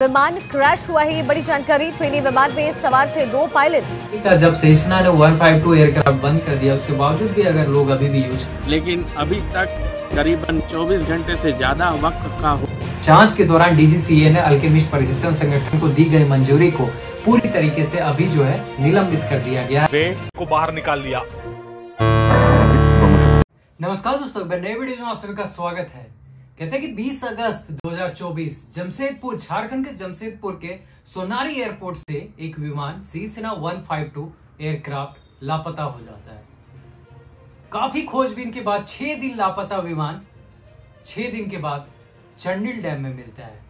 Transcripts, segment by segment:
विमान क्रैश हुआ है, ये बड़ी जानकारी। ट्रेनी विमान में सवार थे 2 पायलट्स। जब सेस्ना ने 152 एयरक्राफ्ट बंद कर दिया, उसके बावजूद भी अगर लोग अभी भी यूज, लेकिन अभी तक करीबन 24 घंटे से ज्यादा वक्त का जांच के दौरान डीजीसीए ने अल्केमिस्ट परिशिष्टन संगठन को दी गई मंजूरी को पूरी तरीके से अभी जो है निलंबित कर दिया गया है, को बाहर निकाल दिया। नमस्कार दोस्तों, नए वीडियो में आप सभी का स्वागत है। कहते हैं कि 20 अगस्त 2024 जमशेदपुर, झारखंड के जमशेदपुर के सोनारी एयरपोर्ट से एक विमान सेस्ना 152 एयरक्राफ्ट लापता हो जाता है। काफी खोजबीन के बाद 6 दिन लापता विमान 6 दिन के बाद चंडिल डैम में मिलता है।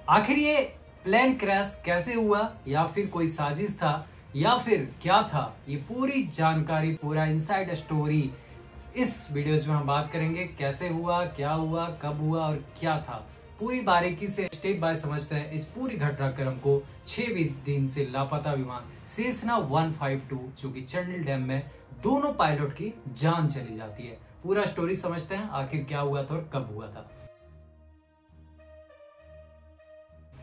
आखिर ये प्लेन क्रैश कैसे हुआ, या फिर कोई साजिश था, या फिर क्या था, ये पूरी जानकारी, पूरा इनसाइड स्टोरी इस वीडियोज में हम बात करेंगे। कैसे हुआ, क्या हुआ, कब हुआ और क्या था, पूरी बारीकी से स्टेप बाय समझते हैं इस पूरी घटनाक्रम को। 6 दिन से लापता विमान सेस्ना 152 जो कि चंडिल डैम में दोनों पायलट की जान चली जाती है। पूरा स्टोरी समझते हैं, आखिर क्या हुआ था और कब हुआ था।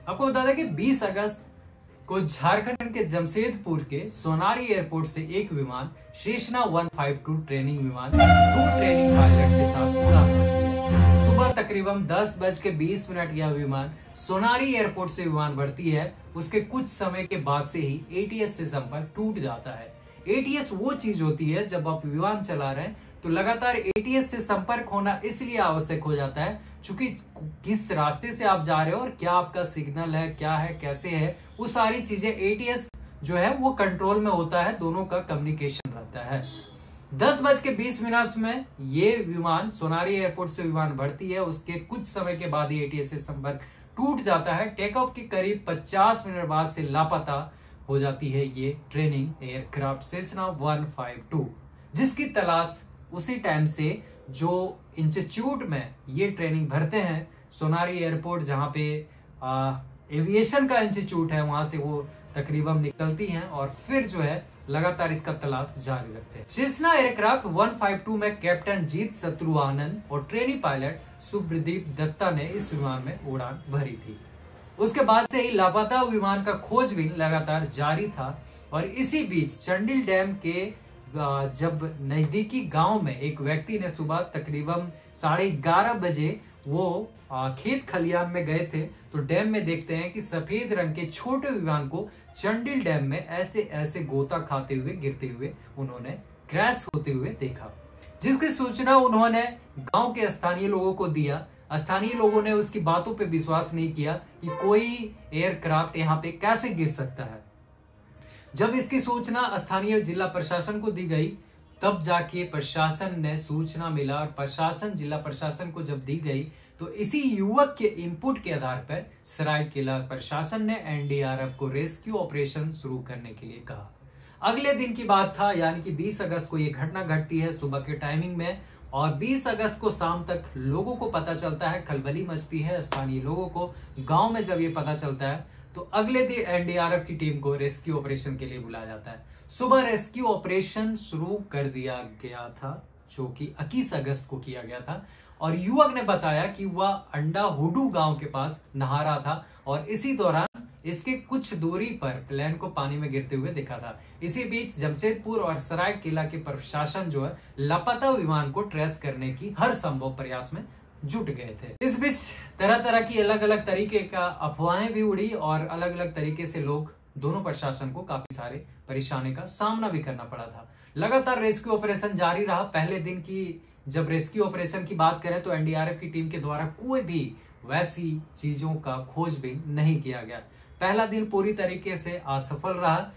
आपको बता दें कि 20 अगस्त को झारखंड के जमशेदपुर के सोनारी एयरपोर्ट से एक विमान सेस्ना 152 ट्रेनिंग विमान 2 ट्रेनिंग पायलट के साथ उड़ान भरती है। सुबह तकरीबन 10:20 यह विमान सोनारी एयरपोर्ट से विमान भरती है। उसके कुछ समय के बाद से ही एटीएस से संपर्क टूट जाता है। एटीएस वो चीज होती है, जब आप विमान चला रहे हैं तो लगातार एटीएस से संपर्क होना इसलिए आवश्यक हो जाता है क्योंकि किस रास्ते से आप जा रहे हो और क्या आपका सिग्नल है, क्या है, कैसे है, वो सारी चीजें एटीएस जो है वो कंट्रोल में होता है। दोनों का कम्युनिकेशन रहता है। 10:20 में ये विमान सोनारी एयरपोर्ट से विमान भरती है। उसके कुछ समय के बाद ही एटीएस से संपर्क टूट जाता है। टेक ऑफ के करीब 50 मिनट बाद से लापता हो जाती है ये ट्रेनिंग एयरक्राफ्ट सेस्ना 152, जिसकी तलाश उसी टाइम से जो इंस्टीट्यूट में ये ट्रेनिंग भरते हैं, सोनारी एयरपोर्ट जहां पे एविएशन का इंस्टीट्यूट है, वहां से वो तकरीबन निकलती हैं और फिर जो है लगातार इसका तलाश जारी रखते हैं। सेस्ना एयरक्राफ्ट 152 में कैप्टन जीत शत्रु आनंद और ट्रेनी पायलट सुब्रदीप दत्ता ने इस विमान में उड़ान भरी थी। उसके बाद से ही लापता विमान का खोजबीन लगातार जारी था और इसी बीच चंडिल डैम के जब नजदीकी गांव में एक व्यक्ति ने सुबह तकरीबन 11:30 बजे वो खेत खलियान में गए थे तो डैम में देखते हैं कि सफेद रंग के छोटे विमान को चंडिल डैम में ऐसे ऐसे गोता खाते हुए गिरते हुए उन्होंने क्रैश होते हुए देखा, जिसकी सूचना उन्होंने गांव के स्थानीय लोगों को दिया। स्थानीय लोगों ने उसकी बातों पे विश्वास नहीं किया कि कोई एयरक्राफ्ट यहाँ पे कैसे गिर सकता है। जब इसकी सूचना स्थानीय जिला प्रशासन को दी गई तब जाके प्रशासन ने सूचना मिला और प्रशासन जिला प्रशासन को जब दी गई तो इसी युवक के इनपुट के आधार पर सरायकेला प्रशासन ने एनडीआरएफ को रेस्क्यू ऑपरेशन शुरू करने के लिए कहा। अगले दिन की बात था, यानी कि 20 अगस्त को यह घटना घटती है सुबह के टाइमिंग में और 20 अगस्त को शाम तक लोगों को पता चलता है, खलबली मचती है स्थानीय लोगों को। गांव में जब ये पता चलता है तो अगले दिन एनडीआरएफ की टीम को रेस्क्यू ऑपरेशन के लिए बुलाया जाता है। सुबह रेस्क्यू ऑपरेशन शुरू कर दिया गया था जो कि 21 अगस्त को किया गया था और युवक ने बताया कि वह अंडा हुडू गांव के पास नहा रहा था और इसी दौरान इसके कुछ दूरी पर प्लेन को पानी में गिरते हुए देखा था। इसी बीच जमशेदपुर और सरायकेला के प्रशासन जो है लापता विमान को ट्रेस करने की हर संभव प्रयास में जुट गए थे। इस बीच तरह तरह की अलग अलग तरीके का अफवाहें भी उड़ी और अलग अलग तरीके से लोग दोनों प्रशासन को काफी सारे परेशानी का सामना भी करना पड़ा था। लगातार रेस्क्यू ऑपरेशन जारी रहा। पहले दिन की जब रेस्क्यू ऑपरेशन की बात करें तो एनडीआरएफ की टीम के द्वारा कोई भी वैसी चीजों का खोजबीन नहीं किया गया। पहला दिन पूरी तरीके से असफल रहा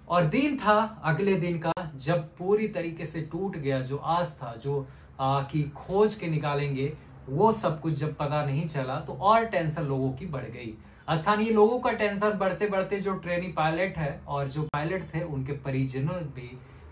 और दिन था अगले दिन का जब पूरी तरीके से टूट गया जो आस था, जो की खोज के निकालेंगे, वो सब कुछ जब पता नहीं चला तो और टेंशन लोगों की बढ़ गई। स्थानीय लोगों का टेंशन बढ़ते बढ़ते जो ट्रेनी पायलट है और जो पायलट थे उनके परिजनों भी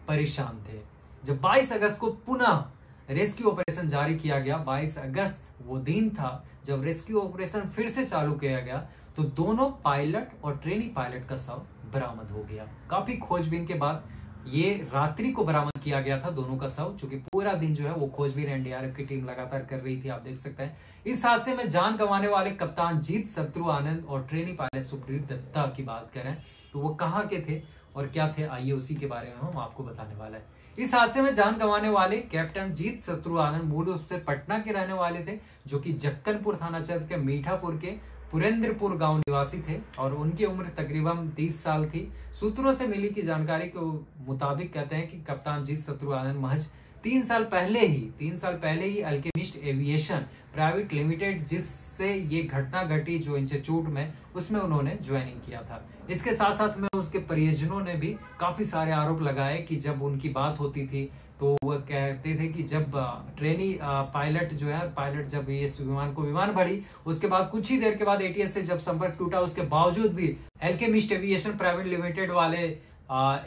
परेशान थे। जब 22 अगस्त को पुनः रेस्क्यू ऑपरेशन जारी किया गया, 22 अगस्त वो दिन था जब रेस्क्यू ऑपरेशन फिर से चालू किया गया तो दोनों पायलट और ट्रेनी पायलट का शव बरामद हो गया। काफी खोजबीन के बाद ये रात्रि को बरामद किया गया था दोनों का शव, चूंकि पूरा दिन जो है वो खोजबीन एनडीआरएफ की टीम लगातार कर रही थी। आप देख सकते हैं इस हादसे में जान गंवाने वाले कप्तान जीत शत्रु आनंद और ट्रेनी पायलट सुप्रीत दत्ता की बात करें तो वो कहाँ के थे और क्या थे, आइए उसी के बारे में हम आपको बताने वाला है। इस हादसे में जान गंवाने वाले कैप्टन जीत शत्रु आनंद मूल रूप से पटना के रहने वाले थे, जो कि जक्कनपुर थाना क्षेत्र के मीठापुर के पुरेंद्रपुर गांव निवासी थे और उनकी उम्र तकरीबन 30 साल थी। सूत्रों से मिली की जानकारी के मुताबिक कहते हैं कि कप्तान जीत शत्रु आनंद महज 3 साल पहले ही अल्केमिस्ट एविएशन प्राइवेट लिमिटेड, जिससे ये घटना घटी जो इंस्टीट्यूट में, उसमें उन्होंने ज्वाइनिंग किया था। इसके साथ साथ में उसके परिजनों ने भी काफी सारे आरोप लगाए कि जब उनकी बात होती थी तो वह कहते थे कि जब ट्रेनी पायलट जो है, पायलट जब इस विमान बढ़ी उसके बाद कुछ ही देर के बाद एटीएस से जब संपर्क टूटा, उसके बावजूद भी अल्केमिस्ट एविएशन प्राइवेट लिमिटेड वाले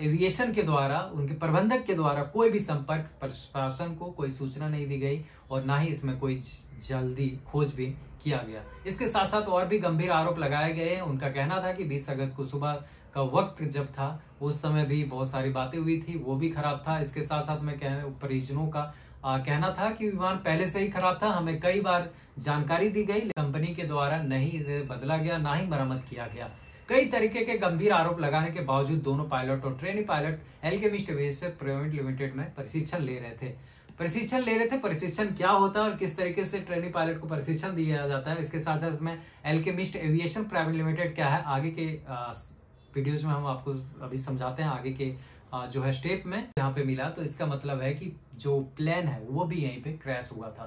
एविएशन के द्वारा, उनके प्रबंधक के द्वारा कोई भी संपर्क प्रशासन को कोई सूचना नहीं दी गई और ना ही इसमें कोई जल्दी खोजबीन किया गया। इसके साथ साथ और भी गंभीर आरोप लगाए गए हैं। उनका कहना था कि 20 अगस्त को सुबह का वक्त जब था उस समय भी बहुत सारी बातें हुई थी, वो भी खराब था। इसके साथ साथ में परिजनों का कहना था कि विमान पहले से ही खराब था, हमें कई बार जानकारी दी गई, कंपनी के द्वारा नहीं बदला गया, ना ही मरम्मत किया गया। कई तरीके के गंभीर आरोप लगाने के बावजूद दोनों पायलट और trainee pilot alchemist aviation private limited में प्रशिक्षण ले रहे थे। प्रशिक्षण क्या होता है और किस तरीके से ट्रेनी पायलट को प्रशिक्षण दिया जाता है, इसके साथ साथ में अल्केमिस्ट एविएशन प्राइवेट लिमिटेड क्या है, आगे के वीडियोज में हम आपको अभी समझाते हैं। आगे के जो है स्टेप में यहाँ पे मिला तो इसका मतलब है कि जो प्लेन है वो भी यहीं पे क्रैश हुआ था।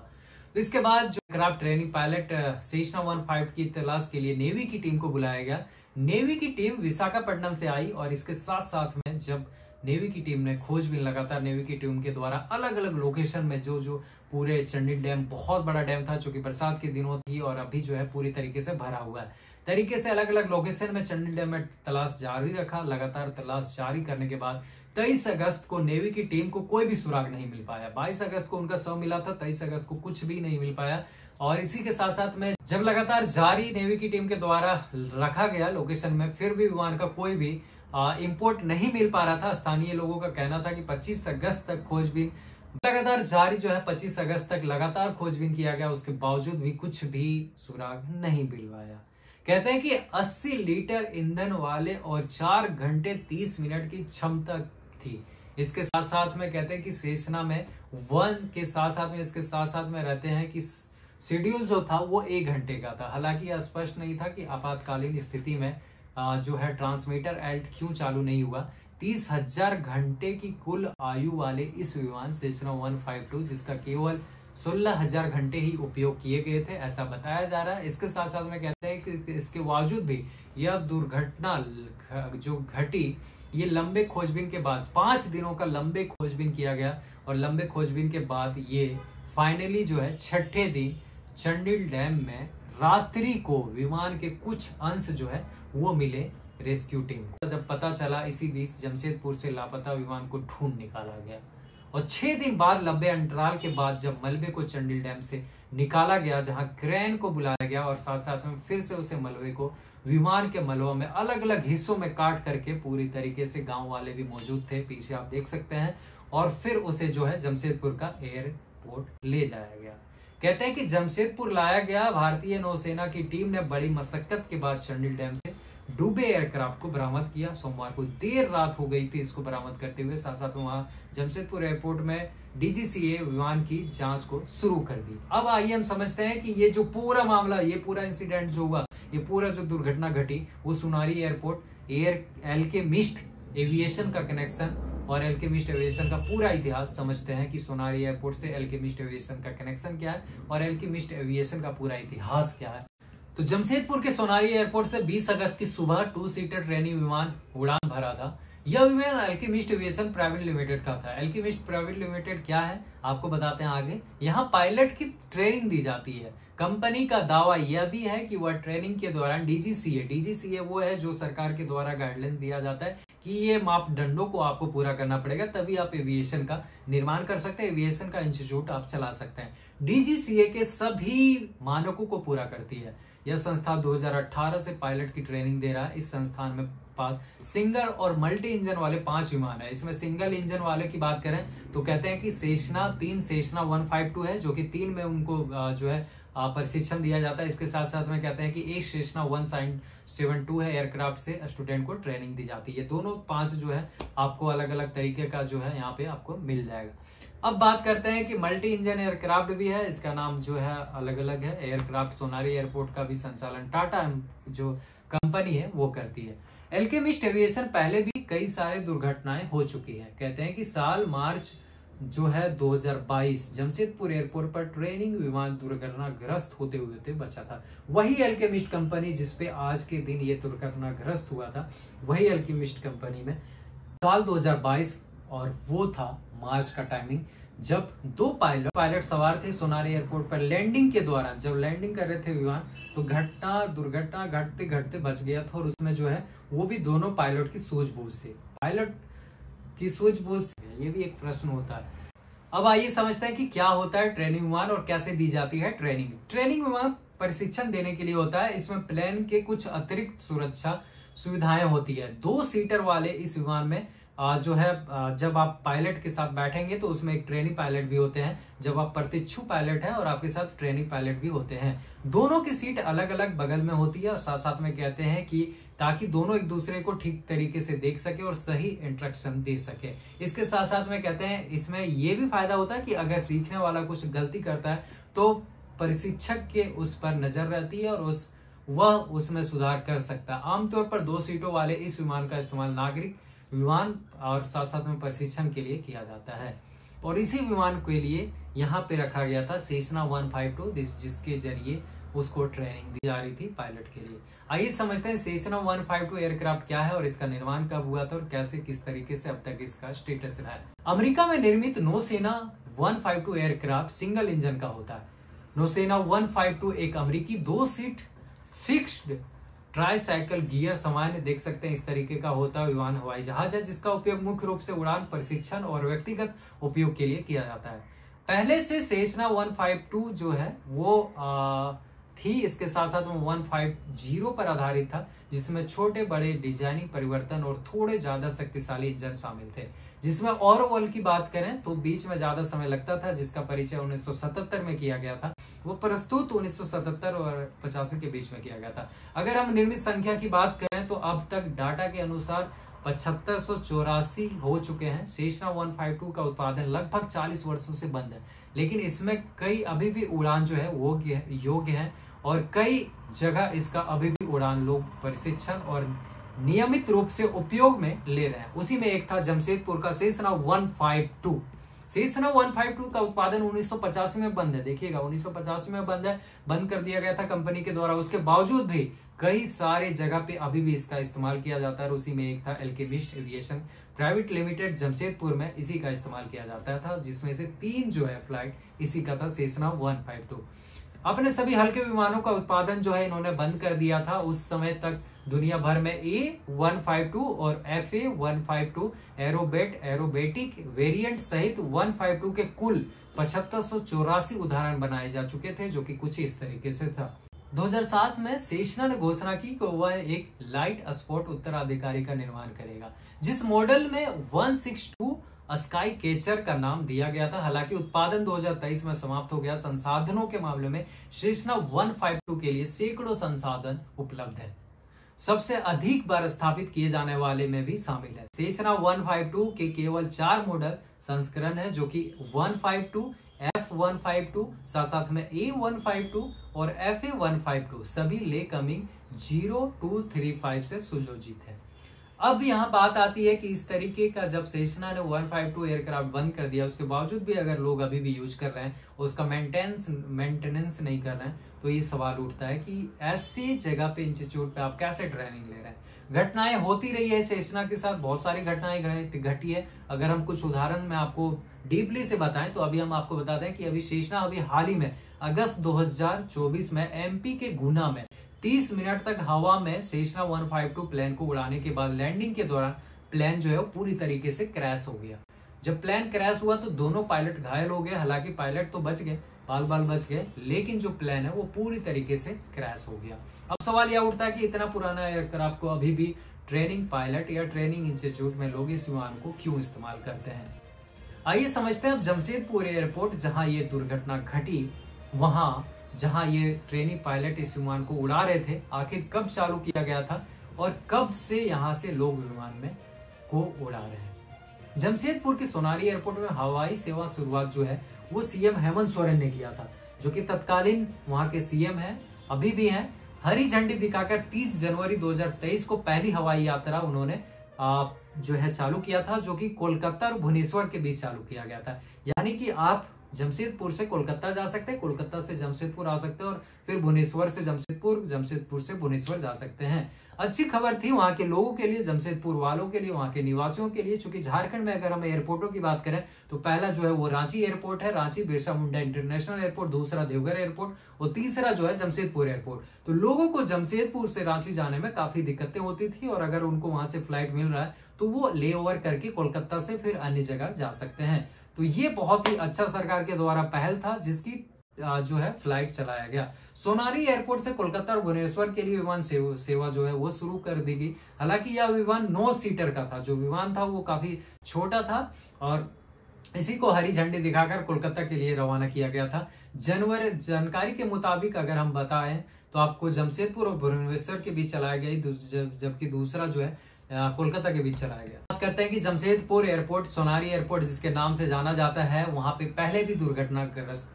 तो इसके बाद जो एयरक्राफ्ट ट्रेनिंग पायलट सेशना 15 की तलाश के लिए नेवी की टीम को बुलाया गया। नेवी की टीम विशाखापट्टनम से आई और इसके साथ साथ में जब नेवी की टीम ने खोजबीन लगातार नेवी की टीम के द्वारा अलग अलग लोकेशन में जो पूरे चंडील डैम बहुत बड़ा डैम था, चूंकि बरसात के दिनों थी और अभी जो है पूरी तरीके से भरा हुआ है, तरीके से अलग अलग लोकेशन में चंडील डैम में तलाश जारी रखा। लगातार तलाश जारी करने के बाद 23 अगस्त को नेवी की टीम को कोई भी सुराग नहीं मिल पाया। 22 अगस्त को उनका शव मिला था, 23 अगस्त को कुछ भी नहीं मिल पाया। और इसी के साथ साथ में जब लगातार जारी नेवी की टीम के द्वारा रखा गया लोकेशन में, फिर भी विमान का कोई भी इंपोर्ट नहीं मिल पा रहा था। स्थानीय लोगों का कहना था कि 25 अगस्त तक खोजबीन लगातार जारी जो है, 25 अगस्त तक लगातार खोजबीन किया गया, उसके बावजूद भी कुछ भी सुराग नहीं मिल पाया। कहते हैं कि 80 लीटर ईंधन वाले और 4 घंटे 30 मिनट की क्षमता थी। इसके साथ साथ में कहते हैं कि सेशना में 1 के साथ साथ में इसके साथ साथ में रहते हैं कि शेड्यूल जो था वो 1 घंटे का था। हालांकि यह स्पष्ट नहीं था कि आपातकालीन स्थिति में जो है ट्रांसमीटर एल्ट क्यों चालू नहीं हुआ। 30,000 घंटे की कुल आयु वाले इस विमान सेशना 152 जिसका केवल 16,000 घंटे ही उपयोग किए गए थे, ऐसा बताया जा रहा है। इसके साथ साथ में कहते हैं कि इसके बावजूद भी यह दुर्घटना जो घटी, ये लंबे खोजबीन के बाद 5 दिनों का लंबे खोजबीन किया गया और लंबे खोजबीन के बाद ये फाइनली जो है 6ठे दिन चंडील डैम में रात्रि को विमान के कुछ अंश जो है वो मिले रेस्क्यू टीम को। जब पता चला इसी बीच जमशेदपुर से लापता विमान को ढूंढ निकाला गया और 6 दिन बाद लंबे अंतराल के बाद जब मलबे को चंडील डैम से निकाला गया, जहां क्रेन को बुलाया गया और साथ साथ में फिर से उसे मलबे को विमान के मलबों में अलग अलग हिस्सों में काट करके पूरी तरीके से गांव वाले भी मौजूद थे, पीछे आप देख सकते हैं, और फिर उसे जो है जमशेदपुर का एयरपोर्ट ले जाया गया। कहते हैं कि जमशेदपुर लाया गया। भारतीय नौसेना की टीम ने बड़ी मशक्कत के बाद चंडील डैम से डूबे एयरक्राफ्ट को बरामद किया। सोमवार को देर रात हो गई थी इसको बरामद करते हुए। साथ साथ वहां जमशेदपुर एयरपोर्ट में डीजीसीए विमान की जांच को शुरू कर दी। अब आइए हम समझते हैं कि ये जो पूरा मामला, ये पूरा इंसिडेंट जो हुआ, ये पूरा जो दुर्घटना घटी, वो सोनारी एयरपोर्ट अल्केमिस्ट एविएशन का कनेक्शन और अल्केमिस्ट एविएशन का पूरा इतिहास समझते हैं कि सोनारी एयरपोर्ट से अल्केमिस्ट एविएशन का कनेक्शन क्या है और अल्केमिस्ट एविएशन का पूरा इतिहास क्या है। तो जमशेदपुर के सोनारी एयरपोर्ट से 20 अगस्त की सुबह 2 सीटर ट्रेनिंग विमान उड़ान भरा था। यह विमान अल्केमिस्ट एविएशन प्राइवेट लिमिटेड का था। अल्केमिस्ट प्राइवेट लिमिटेड क्या है आपको बताते हैं आगे। यहाँ पायलट की ट्रेनिंग दी जाती है। कंपनी का दावा यह भी है कि वह ट्रेनिंग के दौरान डीजीसीए वो है जो सरकार के द्वारा गाइडलाइन दिया जाता है कि ये मापदंडों को आपको पूरा करना पड़ेगा, तभी आप एविएशन का निर्माण कर सकते हैं, एविएशन का इंस्टीट्यूट आप चला सकते हैं। डीजीसीए के सभी मानकों को पूरा करती है। यह संस्था 2018 से पायलट की ट्रेनिंग दे रहा है। इस संस्थान में पास सिंगल और मल्टी इंजन वाले 5 विमान है। इसमें सिंगल इंजन वाले की बात करें तो कहते हैं कि सेशना 152 है, जो कि 3 में उनको जो है प्रशिक्षण दिया जाता है। इसके साथ साथ में कहते हैं कि एक सेशना 172 है, एयरक्राफ्ट से स्टूडेंट को ट्रेनिंग दी जाती है। दोनों 5 जो है आपको अलग अलग तरीके का जो है यहाँ पे आपको मिल जाएगा। अब बात करते हैं कि मल्टी इंजन एयरक्राफ्ट भी है, इसका नाम जो है अलग अलग है। एयरक्राफ्ट सोनारी एयरपोर्ट का भी संचालन टाटा जो कंपनी है वो करती है। एल्केमिस्ट एविएशन पहले भी कई सारे दुर्घटनाएं हो चुकी है। कहते हैं कि साल मार्च जो है 2022 जमशेदपुर एयरपोर्ट पर ट्रेनिंग विमान दुर्घटनाग्रस्त होते हुए बचा था। वही एल्केमिस्ट कंपनी जिसपे आज के दिन ये दुर्घटनाग्रस्त हुआ था, वही एल्केमिस्ट कंपनी में साल 2022 और वो था मार्च का टाइमिंग, जब 2 पायलट सवार थे सोनारी एयरपोर्ट पर। लैंडिंग के दौरान जब लैंडिंग कर रहे थे विमान, तो दुर्घटना घटते घटते बच गया था। और उसमें जो है वो भी दोनों पायलट की सूझबूझ से, पायलट की सूझबूझ से, ये भी एक प्रश्न होता है। अब आइए समझते हैं कि क्या होता है ट्रेनिंग विमान और कैसे दी जाती है ट्रेनिंग। ट्रेनिंग विमान प्रशिक्षण देने के लिए होता है। इसमें प्लेन के कुछ अतिरिक्त सुरक्षा सुविधाएं होती है। 2 सीटर वाले इस विमान में जो है जब आप पायलट के साथ बैठेंगे तो उसमें एक ट्रेनिंग पायलट भी होते हैं। जब आप प्रशिक्षु पायलट हैं और आपके साथ ट्रेनिंग पायलट भी होते हैं, दोनों की सीट अलग अलग बगल में होती है। और साथ साथ में कहते हैं कि ताकि दोनों एक दूसरे को ठीक तरीके से देख सके और सही इंस्ट्रक्शन दे सके। इसके साथ साथ में कहते हैं इसमें यह भी फायदा होता है कि अगर सीखने वाला कुछ गलती करता है तो प्रशिक्षक के उस पर नजर रहती है और वह उसमें सुधार कर सकता है। आमतौर पर 2 सीटों वाले इस विमान का इस्तेमाल नागरिक विमान और साथ साथ में प्रशिक्षण के लिए किया जाता है। और इसी विमान के लिए यहाँ पे रखा गया था सेशना 152, जिसके जरिए उसको ट्रेनिंग दी जा रही थी पायलट के लिए। आइए समझते हैं सेशना 152 एयरक्राफ्ट क्या है और इसका निर्माण कब हुआ था और कैसे किस तरीके से अब तक इसका स्टेटस रहा है। अमेरिका में निर्मित नौसेना 152 एयरक्राफ्ट सिंगल इंजन का होता है। नौसेना 152 एक अमेरिकी 2 सीट फिक्स्ड ट्राईसाइकिल गियर सामान्य देख सकते हैं इस तरीके का होता है विमान हवाई जहाज है, जिसका उपयोग मुख्य रूप से उड़ान प्रशिक्षण और व्यक्तिगत उपयोग के लिए किया जाता है। पहले से सेशना 152 जो है वो थी। इसके साथ साथ में 150 पर आधारित था, जिसमें छोटे बड़े डिजाइनिंग परिवर्तन और थोड़े ज्यादा शक्तिशाली इंजन शामिल थे। जिसमें ओवरऑल की बात करें तो बीच में ज्यादा समय लगता था, जिसका परिचय 1977 में किया गया था। वो प्रस्तुत 1977 और 85 के बीच में किया गया था। अगर हम निर्मित संख्या की बात करें तो अब तक डाटा के अनुसार 7584 हो चुके हैं। सेशना 152 का उत्पादन लगभग 40 वर्षों से बंद है, लेकिन इसमें कई अभी भी उड़ान जो है वो योग्य है और कई जगह इसका अभी भी उड़ान लोग प्रशिक्षण और नियमित रूप से उपयोग में ले रहे हैं। उसी में एक था जमशेदपुर का सेशना 152। सेशना 152 का उत्पादन 1985 में बंद है। देखिएगा 1985 में बंद है, बंद कर दिया गया था कंपनी के द्वारा। उसके बावजूद भी कई सारे जगह पे अभी भी इसका इस्तेमाल किया जाता है। और उसी में एक था alchemist aviation private limited Jamshedpur में, इसी का इस्तेमाल किया जाता था, जिसमें से 3 जो है फ्लाइट इसी का था सेशना 152। अपने सभी हल्के विमानों का उत्पादन जो है इन्होंने बंद कर दिया था। उस समय तक दुनिया भर में A152 और FA152 एरोबेटिक वेरिएंट सहित 152 के कुल 7584 उदाहरण बनाए जा चुके थे, जो कि कुछ इस तरीके से था। 2007 में सेशना ने घोषणा की कि वह एक लाइट स्पॉट उत्तराधिकारी का निर्माण करेगा, जिस मॉडल में 162 स्काई कैचर का नाम दिया गया था। हालांकि उत्पादन 2023 में समाप्त हो गया। संसाधनों के मामले में सेशना 152 के लिए सैकड़ों संसाधन उपलब्ध है। सबसे अधिक बार स्थापित किए जाने वाले में भी शामिल है। सेशना 152 के केवल 4 मॉडल संस्करण है, जो कि 152, F152, साथ में A152 और FA152 सभी ले कमिंग 0235 से सुयोजित है। अब यहाँ बात आती है कि इस तरीके का जब सेशना ने 152 एयरक्राफ्ट बंद कर दिया, उसके बावजूद भी अगर लोग अभी भी यूज कर रहे हैं और उसका मेंटेनेंस नहीं कर रहे हैं, तो ये सवाल उठता है कि ऐसी जगह पे इंस्टीट्यूट पे आप कैसे ट्रेनिंग ले रहे हैं। घटनाएं होती रही है सेशना के साथ, बहुत सारी घटनाएं घटी है। अगर हम कुछ उदाहरण में आपको डीपली से बताएं तो अभी हम आपको बताते हैं कि अभी सेशना अभी हाल ही में अगस्त 2024 में एमपी के गुना में 30 मिनट तक हवा में सेशना 152 प्लेन को उड़ाने के बाद लैंडिंग के दौरान प्लेन जो है वो पूरी तरीके से क्रैश हो गया। जब प्लेन क्रैश हुआ तो दोनों पायलट घायल हो गए, हालांकि पायलट तो बच गए, बाल बाल बच गए, लेकिन जो प्लेन है वो पूरी तरीके से क्रैश हो गया। अब सवाल यह उठता है कि इतना पुराना एयरक्राफ्ट को अभी भी ट्रेनिंग पायलट या ट्रेनिंग इंस्टीट्यूट में लोग इस विमान को क्यों इस्तेमाल करते हैं। आइए समझते हैं अब जमशेदपुर एयरपोर्ट जहां ये दुर्घटना घटी, वहां जहां ये ट्रेनिंग पायलट इस विमान को उड़ा रहे थे, आखिर कब चालू किया गया था और कब से यहां से लोग विमान में को उड़ा रहे हैं। जमशेदपुर के सोनारी एयरपोर्ट में हवाई सेवा शुरुआत जो है वो सीएम हेमंत सोरेन ने किया था, जो कि तत्कालीन वहां के सीएम हैं, अभी भी हैं। हरी झंडी दिखाकर 30 जनवरी 2023 को पहली हवाई यात्रा उन्होंने जो है चालू किया था, जो कि कोलकाता और भुवनेश्वर के बीच चालू किया गया था। यानी कि आप जमशेदपुर से कोलकाता जा सकते हैं, कोलकाता से जमशेदपुर आ सकते हैं और फिर भुवनेश्वर से जमशेदपुर, जमशेदपुर से भुवनेश्वर जा सकते हैं। अच्छी खबर थी वहां के लोगों के लिए, जमशेदपुर वालों के लिए, वहां के निवासियों के लिए, चूंकि झारखंड में अगर हम एयरपोर्टों की बात करें तो पहला जो है वो रांची एयरपोर्ट है, रांची बिरसा मुंडा इंटरनेशनल एयरपोर्ट, दूसरा देवघर एयरपोर्ट और तीसरा जो है जमशेदपुर एयरपोर्ट। तो लोगों को जमशेदपुर से रांची जाने में काफी दिक्कतें होती थी और अगर उनको वहां से फ्लाइट मिल रहा है तो वो ले ओवर करके कोलकाता से फिर अन्य जगह जा सकते हैं। तो ये बहुत ही अच्छा सरकार के द्वारा पहल था जिसकी जो है फ्लाइट चलाया गया। सोनारी एयरपोर्ट से कोलकाता और भुवनेश्वर के लिए विमान सेवा जो है वो शुरू कर दी गई। हालांकि यह विमान 9 सीटर का था, जो विमान था वो काफी छोटा था और इसी को हरी झंडी दिखाकर कोलकाता के लिए रवाना किया गया था। जानकारी के मुताबिक अगर हम बताएं तो आपको जमशेदपुर और भुवनेश्वर के बीच चलाया गया, जबकि दूसरा जो है कोलकाता के बीच चलाया गया। बात करते हैं कि जमशेदपुर एयरपोर्ट, सोनारी एयरपोर्ट जिसके नाम से जाना जाता है, वहां पे पहले भी दुर्घटनाग्रस्त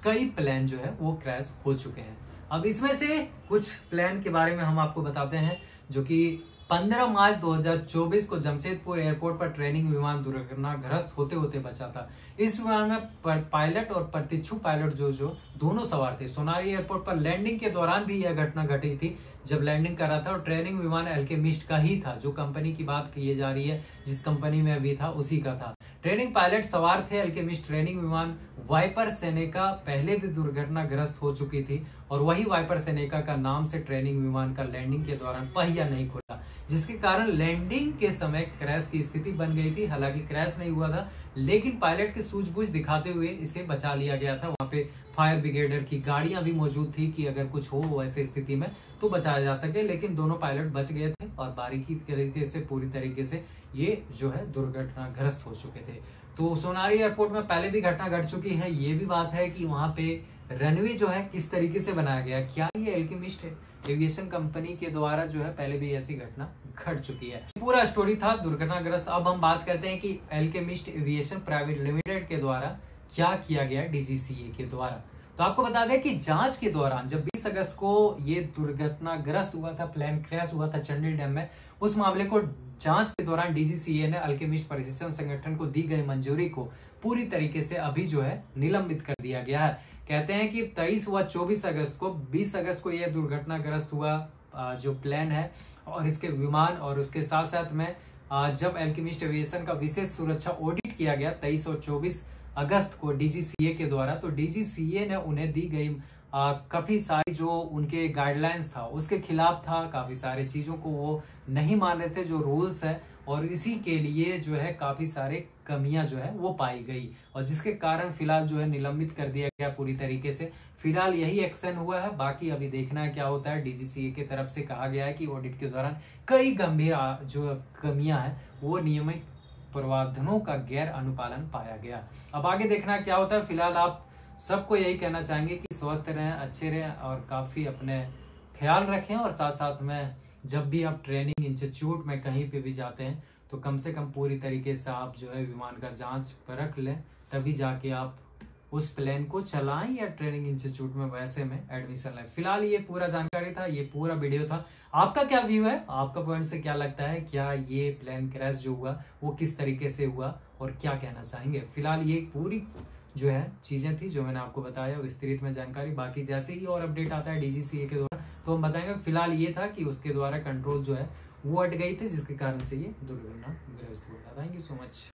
कई प्लेन जो है वो क्रैश हो चुके हैं। अब इसमें से कुछ प्लेन के बारे में हम आपको बताते हैं, जो कि 15 मार्च 2024 को जमशेदपुर एयरपोर्ट पर ट्रेनिंग विमान दुर्घटनाग्रस्त होते होते बचा था। इस विमान में पायलट और प्रतीक्षु पायलट जो दोनों सवार थे। सोनारी एयरपोर्ट पर लैंडिंग के दौरान भी यह घटना घटी थी जब लैंडिंग कर रहा था और ट्रेनिंग विमान अल्केमिस्ट का ही था, जो कंपनी की बात की जा रही है, जिस कंपनी में अभी था उसी का था। ट्रेनिंग पायलट सवार थे अल्केमिस्ट ट्रेनिंग विमान वाइपर सेनेका पहले भी दुर्घटनाग्रस्त हो चुकी थी और वही वाइपर सेनेका का नाम से ट्रेनिंग विमान का लैंडिंग के दौरान पहिया नहीं खुला, जिसके कारण लैंडिंग के समय क्रैश की स्थिति बन गई थी। हालांकि क्रैश नहीं हुआ था, लेकिन पायलट की सूझबूझ दिखाते हुए इसे बचा लिया गया था। वहां पे फायर ब्रिगेडर की गाड़ियां भी मौजूद थी कि अगर कुछ हो ऐसे स्थिति में तो बचाया जा सके, लेकिन दोनों पायलट बच गए थे और बारीकी तरीके से पूरी तरीके से ये जो है दुर्घटनाग्रस्त हो चुके थे। तो सोनारी एयरपोर्ट में पहले भी घटना घट चुकी है। ये भी बात है कि वहां पे रनवे जो है किस तरीके से बनाया गया, क्या ये अल्केमिस्ट है एविएशन कंपनी के द्वारा जो है पहले भी ऐसी घटना घट चुकी है। पूरा स्टोरी था दुर्घटनाग्रस्त। अब हम बात करते हैं कि अल्केमिस्ट एविएशन प्राइवेट लिमिटेड के द्वारा क्या किया गया डीजीसीए के द्वारा। तो आपको बता दें कि जांच के दौरान जब 20 अगस्त को ये दुर्घटनाग्रस्त हुआ था, प्लेन क्रैश हुआ था चंडील डैम में, उस मामले को जांच के दौरान डीजीसीए ने अल्केमिस्ट प्रशिक्षण संगठन को दी गई मंजूरी को पूरी तरीके से अभी जो है निलंबित कर दिया गया है। कहते हैं कि 23 व 24 अगस्त को 20 अगस्त को यह दुर्घटनाग्रस्त हुआ जो प्लेन है और इसके विमान, और उसके साथ साथ में जब अल्केमिस्ट एविएशन का विशेष सुरक्षा ऑडिट किया गया 23 और 24 अगस्त को डीजीसीए के द्वारा, तो डीजीसीए ने उन्हें दी गई काफी सारी जो उनके गाइडलाइंस था उसके खिलाफ था, काफी सारी चीजों को वो नहीं मान रहे थे जो रूल्स है, और इसी के लिए जो है काफी सारे कमियां जो है वो पाई गई और जिसके कारण फिलहाल जो है निलंबित कर दिया गया पूरी तरीके से। फिलहाल यही एक्शन हुआ है, बाकी अभी देखना है क्या होता है। डीजीसीए की तरफ से कहा गया है कि ऑडिट के दौरान कई गंभीर जो कमियां हैं वो नियमित प्रावधानों का गैर अनुपालन पाया गया। अब आगे देखना क्या होता है। फिलहाल आप सबको यही कहना चाहेंगे कि स्वस्थ रहें, अच्छे रहें और काफी अपने ख्याल रखें, और साथ साथ में जब भी आप ट्रेनिंग इंस्टीट्यूट में कहीं पे भी जाते हैं तो कम से कम पूरी तरीके से आप जो है विमान का जांच परख लें, तभी जाके आप उस प्लेन को चलाएं या ट्रेनिंग इंस्टीट्यूट में वैसे में एडमिशन लें। फिलहाल ये पूरा जानकारी था, ये पूरा वीडियो था। आपका क्या व्यू है, आपका पॉइंट से क्या लगता है, क्या ये प्लेन क्रैश जो हुआ वो किस तरीके से हुआ और क्या कहना चाहेंगे? फिलहाल ये पूरी जो है चीजें थी जो मैंने आपको बताया, विस्तृत में जानकारी। बाकी जैसे ही और अपडेट आता है DGCA के द्वारा तो हम बताएंगे। फिलहाल ये था कि उसके द्वारा कंट्रोल जो है वो हट गई थी, जिसके कारण से ये दुर्घटना ग्रस्त होता। Thank you so much.